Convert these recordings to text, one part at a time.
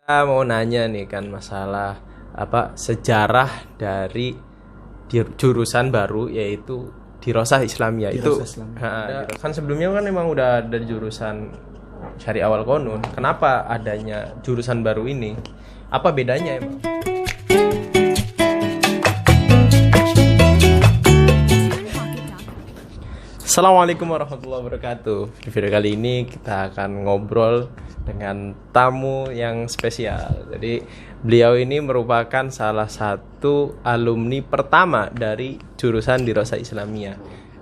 Mau nanya nih kan masalah sejarah dari jurusan baru yaitu Dirosah Islamiyah itu. Dirosah Islamiyah. Kan sebelumnya kan emang udah ada jurusan Syariah Wal Qanun. Kenapa adanya jurusan baru ini? Apa bedanya emang? Assalamualaikum warahmatullahi wabarakatuh. Di video kali ini kita akan ngobrol dengan tamu yang spesial. Jadi beliau ini merupakan salah satu alumni pertama dari jurusan Dirosah Islamiyah.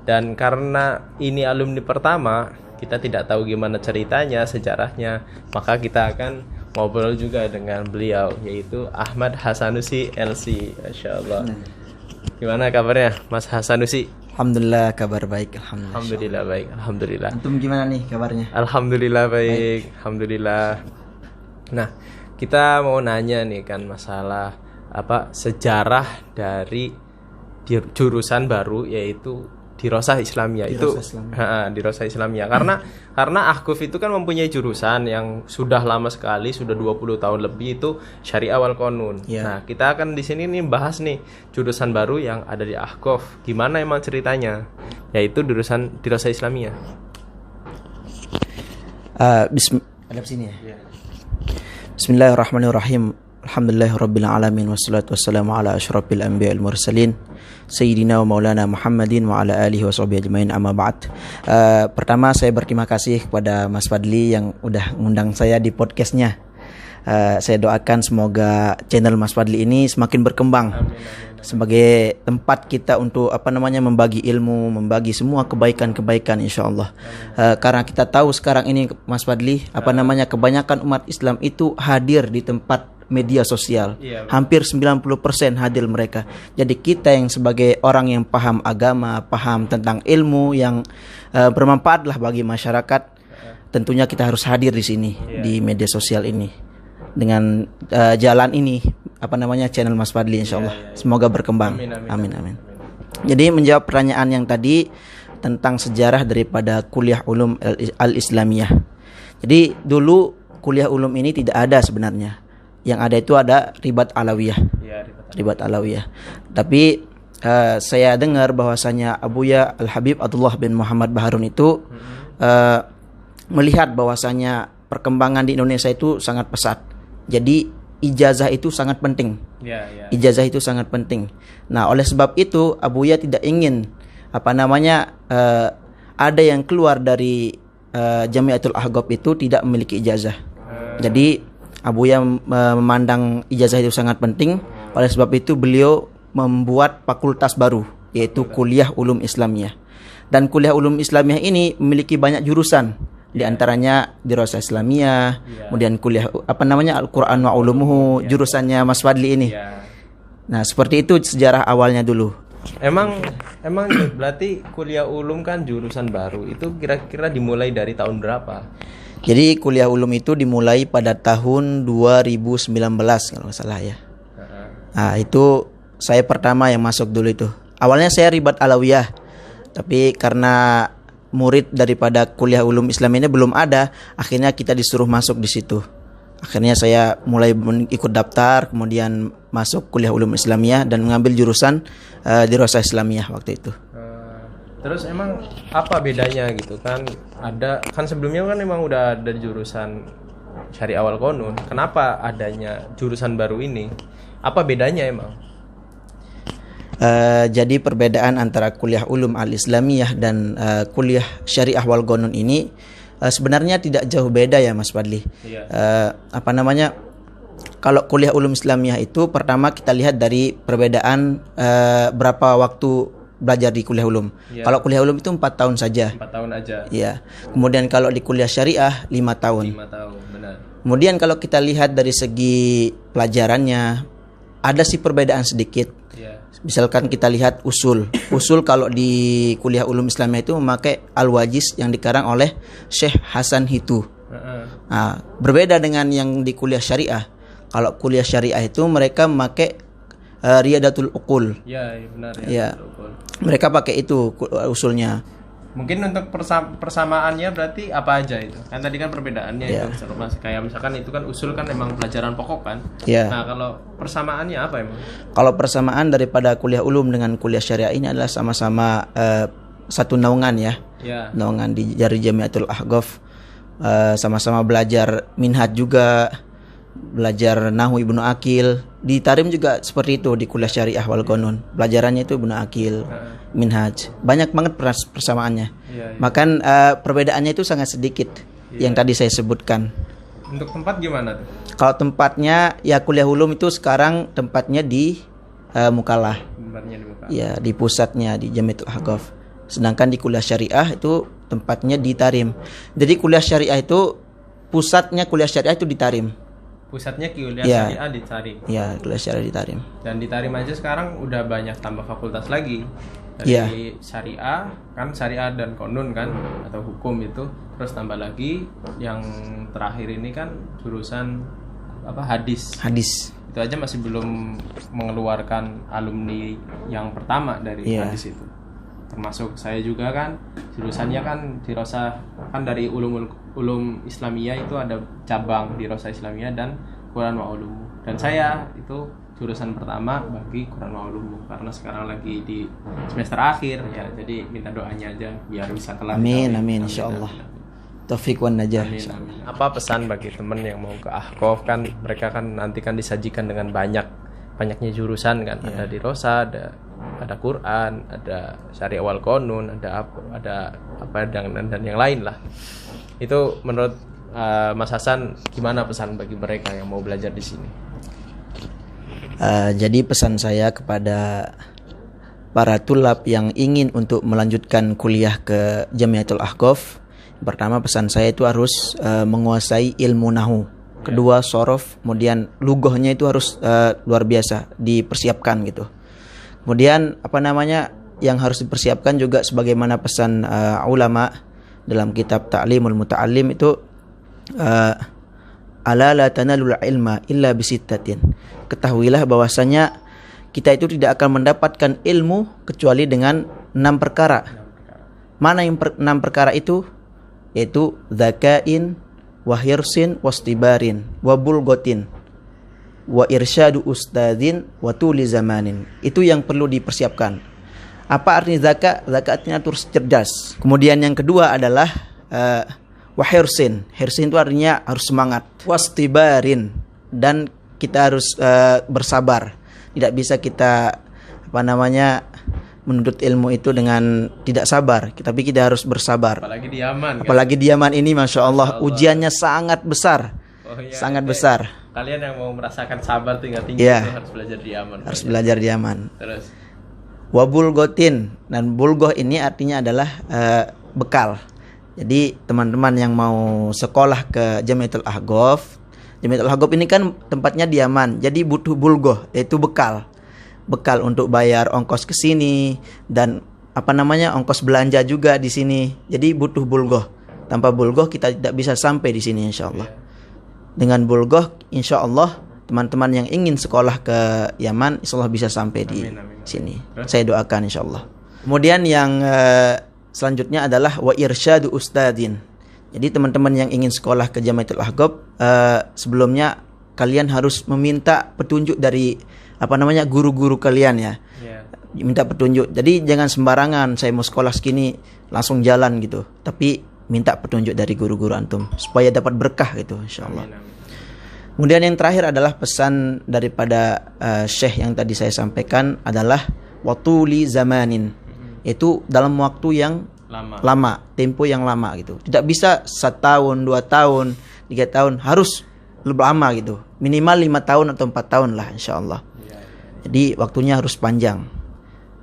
Dan karena ini alumni pertama, kita tidak tahu gimana ceritanya, sejarahnya, maka kita akan ngobrol juga dengan beliau, yaitu Ahmad Hasanusi LC. Masya Allah. Gimana kabarnya Mas Hasanusi? Alhamdulillah, kabar baik. Alhamdulillah baik, alhamdulillah. Antum gimana nih kabarnya? Alhamdulillah baik, alhamdulillah. Nah, kita mau nanya nih kan masalah sejarah dari jurusan baru yaitu Dirosah Islamiyah. Dirosah Islamiyah. Karena Ahqaf itu kan mempunyai jurusan yang sudah lama sekali, sudah 20 tahun lebih, itu Syariah Wal Qanun. Yeah. Nah, kita akan di sini nih bahas nih jurusan baru yang ada di Ahqaf. Gimana emang ceritanya? Yaitu jurusan Dirosah Islamiyah. Ada di sini ya. Yeah. Bismillahirrahmanirrahim. Alhamdulillahirabbil alamin wassalatu wassalamu ala asyrafil anbiya'il mursalin sayyidina wa maulana Muhammadin wa ala alihi washabihi ajmain, amma ba'd. Pertama saya berterima kasih kepada Mas Fadli yang udah ngundang saya di podcastnya. Saya doakan semoga channel Mas Fadli ini semakin berkembang. Amin. Sebagai tempat kita untuk membagi ilmu, membagi semua kebaikan-kebaikan insyaallah. Karena kita tahu sekarang ini Mas Fadli kebanyakan umat Islam itu hadir di tempat media sosial. Hampir 90% hadir mereka. Jadi kita yang sebagai orang yang paham agama, paham tentang ilmu yang bermanfaat lah bagi masyarakat, tentunya kita harus hadir di sini di media sosial ini dengan jalan ini channel Mas Fadli insyaallah. Semoga berkembang. Amin. Jadi menjawab pertanyaan yang tadi tentang sejarah daripada kuliah ulum al-Islamiyah. Jadi dulu kuliah ulum ini tidak ada sebenarnya. Yang ada itu ada Ribat Alawiyah. Ribat Alawiyah. Tapi saya dengar bahwasanya Abuya Al-Habib Abdullah bin Muhammad Baharun itu melihat bahwasanya perkembangan di Indonesia itu sangat pesat. Jadi ijazah itu sangat penting. Ijazah itu sangat penting. Nah, oleh sebab itu Abuya tidak ingin ada yang keluar dari Jamiatul Ahqaf itu tidak memiliki ijazah. Jadi Abuya memandang ijazah itu sangat penting. Oleh sebab itu beliau membuat fakultas baru, yaitu Kuliah Ulum Islamiyah. Dan Kuliah Ulum Islamiyah ini memiliki banyak jurusan. Di antaranya Dirosah Islamiyah, kemudian kuliah Al-Qur'an wa ulumuhu, jurusannya Mas Fadli ini. Nah, seperti itu sejarah awalnya dulu. Emang berarti Kuliah Ulum kan jurusan baru. Itu kira-kira dimulai dari tahun berapa? Jadi Kuliah Ulum itu dimulai pada tahun 2019 kalau nggak salah ya. Nah, itu saya pertama yang masuk dulu itu. Awalnya saya Ribat Alawiyah, tapi karena murid daripada Kuliah Ulum Islam ini belum ada, akhirnya kita disuruh masuk di situ. Akhirnya saya mulai ikut daftar, kemudian masuk Kuliah Ulum Islamiyah dan mengambil jurusan Dirosah Islamiyah waktu itu. Terus emang apa bedanya gitu kan? Kan sebelumnya kan emang udah ada jurusan Syariah Wal Qanun. Kenapa adanya jurusan baru ini? Apa bedanya emang? Jadi perbedaan antara Kuliah Ulum al-Islamiyah dan Kuliah Syariah Wal Qanun ini sebenarnya tidak jauh beda ya Mas Fadli. Kalau Kuliah Ulum Islamiyah itu pertama kita lihat dari perbedaan berapa waktu belajar di Kuliah Ulum. Kalau Kuliah Ulum itu 4 tahun saja. 4 tahun aja. Iya. Kemudian kalau di Kuliah Syariah 5 tahun. 5 tahun, benar. Kemudian kalau kita lihat dari segi pelajarannya ada sih perbedaan sedikit. Misalkan kita lihat usul. Usul kalau di Kuliah Ulum Islamiyah itu memakai Al-Wajiz yang dikarang oleh Syekh Hasan Hitu. Nah, berbeda dengan yang di Kuliah Syariah. Kalau Kuliah Syariah itu mereka memakai Riyadatul Uqul. Ya, benar ya. Mereka pakai itu usulnya. Mungkin untuk persamaannya berarti apa aja itu? Kan tadi kan perbedaannya itu kayak misalkan itu kan usul kan memang pelajaran pokok kan. Nah, kalau persamaannya apa emang? Kalau persamaan daripada kuliah ulum dengan kuliah syariah ini adalah sama-sama satu naungan ya. Naungan dari Jamiatul Ahqaf, sama-sama belajar minhaj juga, belajar Nahwu Ibnu Aqil. Di Tarim juga seperti itu, di kuliah syariah wal qanun. Pelajarannya itu Ibnu Aqil, minhaj. Banyak banget persamaannya. Makan perbedaannya itu sangat sedikit yang tadi saya sebutkan. Untuk tempat gimana tuh? Kalau tempatnya ya kuliah ulum itu sekarang tempatnya di Mukalah. Tempatnya di Mukalah. Ya, di pusatnya di Jamiatul Ahqaf. Sedangkan di kuliah syariah itu tempatnya di Tarim. Jadi kuliah syariah itu pusatnya kuliah syariah itu di Tarim. Pusatnya kuliah syariah di Tarim. Ya, kuliah syariah di Tarim. Dan di Tarim aja sekarang udah banyak tambah fakultas lagi. Dari syariah, kan syariah dan konun kan, atau hukum itu. Terus tambah lagi yang terakhir ini kan jurusan hadis. Itu aja masih belum mengeluarkan alumni yang pertama dari hadis itu. Termasuk saya juga kan, jurusannya kan di Rosa, kan dari ulum Islamiyah itu ada cabang di Rosa Islamiyah dan Quran wa Ulumu. Dan saya itu jurusan pertama bagi Quran wa Ulumu karena sekarang lagi di semester akhir ya. Jadi minta doanya aja biar bisa kelar. Amin insyaallah. Taufik wan najah. Apa pesan bagi teman yang mau ke Ahqaf? Kan mereka kan nanti kan disajikan dengan banyaknya jurusan kan. Ada di Rosa, ada Quran, ada syariah wal qanun, ada apa dan yang lain lah. Itu menurut Mas Hasan gimana pesan bagi mereka yang mau belajar di sini? Jadi pesan saya kepada para tulab yang ingin untuk melanjutkan kuliah ke Jamiatul Ahqaf, pertama pesan saya itu harus menguasai ilmu nahwu. Kedua sorof, kemudian lughahnya itu harus luar biasa dipersiapkan gitu. Kemudian yang harus dipersiapkan juga sebagaimana pesan ulama dalam kitab Ta'limul Muta'allim itu ala la tanalul ilma illa bisittatin. Ketahuilah bahwasanya kita itu tidak akan mendapatkan ilmu kecuali dengan 6 perkara. Mana yang 6 perkara itu? Yaitu zakain, wa hirsin, wastibarin, wa bulgotin, wa irsyadu ustadzin, wa tuli zamanin. Itu yang perlu dipersiapkan. Apa artinya zakat? Zakatnya terus cerdas. Kemudian yang kedua adalah wa hirsin. Hirsin itu artinya harus semangat. Wastibarin, dan kita harus bersabar. Tidak bisa kita menuntut ilmu itu dengan tidak sabar, tapi kita harus bersabar. Apalagi di Yaman ini, masya Allah, ujiannya sangat besar, sangat besar. Kalian yang mau merasakan sabar tingkat tinggi itu harus belajar di Yaman. Harus belajar di Yaman. Terus wabulgotin, dan bulgoh ini artinya adalah bekal. Jadi teman-teman yang mau sekolah ke Jamiatul Ahqaf, Jamiatul Ahqaf ini kan tempatnya di Yaman, jadi butuh bulgoh, yaitu bekal untuk bayar ongkos ke sini dan ongkos belanja juga di sini. Jadi butuh bulgoh. Tanpa bulgoh kita tidak bisa sampai di sini insyaallah. Dengan bulgoh insyaallah teman-teman yang ingin sekolah ke Yaman insyaallah bisa sampai di sini. Saya doakan insyaallah. Kemudian yang selanjutnya adalah wa irsyadu ustadzin. Jadi teman-teman yang ingin sekolah ke Jamiatul Ahqaf, sebelumnya kalian harus meminta petunjuk dari guru-guru kalian ya. Minta petunjuk. Jadi jangan sembarangan saya mau sekolah segini langsung jalan gitu. Tapi minta petunjuk dari guru-guru antum supaya dapat berkah gitu insyaallah. Kemudian yang terakhir adalah pesan daripada Syekh yang tadi saya sampaikan adalah watuli zamanin. Itu dalam waktu yang lama, tempo yang lama gitu. Tidak bisa 1 tahun, 2 tahun, 3 tahun, harus lebih lama gitu. Minimal 5 tahun atau 4 tahun lah insyaallah. Jadi waktunya harus panjang.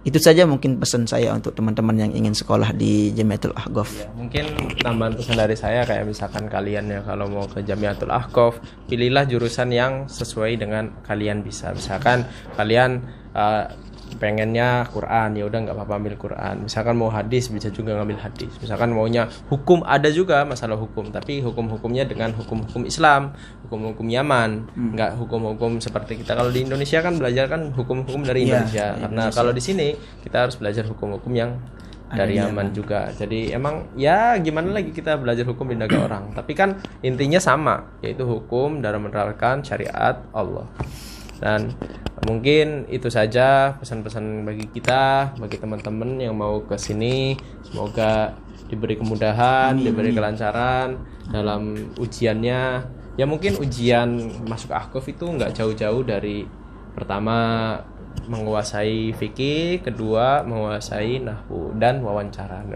Itu saja mungkin pesan saya untuk teman-teman yang ingin sekolah di Jamiatul Ahqaf. Mungkin tambahan pesan dari saya kayak misalkan kalian ya kalau mau ke Jamiatul Ahqaf, pilihlah jurusan yang sesuai dengan kalian bisa. Misalkan kalian pengennya Quran, ya udah nggak apa-apa ambil Quran. Misalkan mau hadis bisa juga ngambil hadis. Misalkan maunya hukum, ada juga masalah hukum, tapi hukum-hukumnya dengan hukum-hukum Islam, hukum-hukum Yaman, nggak hukum-hukum seperti kita kalau di Indonesia kan belajar kan hukum-hukum dari Indonesia. Karena kalau di sini kita harus belajar hukum-hukum yang dari Yaman juga. Jadi emang ya gimana lagi kita belajar hukum di negara orang. Tapi kan intinya sama, yaitu hukum dalam menerapkan syariat Allah. Dan mungkin itu saja pesan-pesan bagi kita, bagi teman-teman yang mau ke sini. Semoga diberi kemudahan, diberi kelancaran dalam ujiannya. Ya mungkin ujian masuk Ahqaf itu nggak jauh-jauh dari pertama menguasai fikih, kedua menguasai nahwu dan wawancara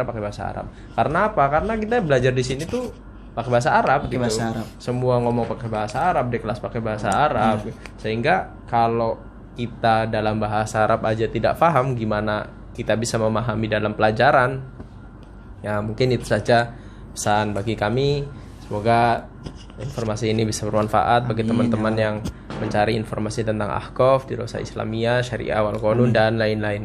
pakai bahasa Arab. Karena apa? Karena kita belajar di sini tuh pakai bahasa Arab gitu. Bahasa Arab. Semua ngomong pakai bahasa Arab, di kelas pakai bahasa Arab. Sehingga kalau kita dalam bahasa Arab aja tidak paham, gimana kita bisa memahami dalam pelajaran? Ya, mungkin itu saja pesan bagi kami. Semoga informasi ini bisa bermanfaat bagi teman-teman yang mencari informasi tentang Ahqaf, Dirosah Islamiyah, Syariah wal Qanun dan lain-lain.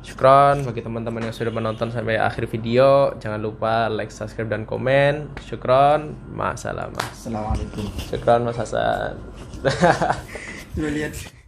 Syukron bagi teman-teman yang sudah menonton sampai akhir video. Jangan lupa like, subscribe dan komen. Syukron. Ma'assalamah. Assalamualaikum. Syukron Mas Hasan. Lihat.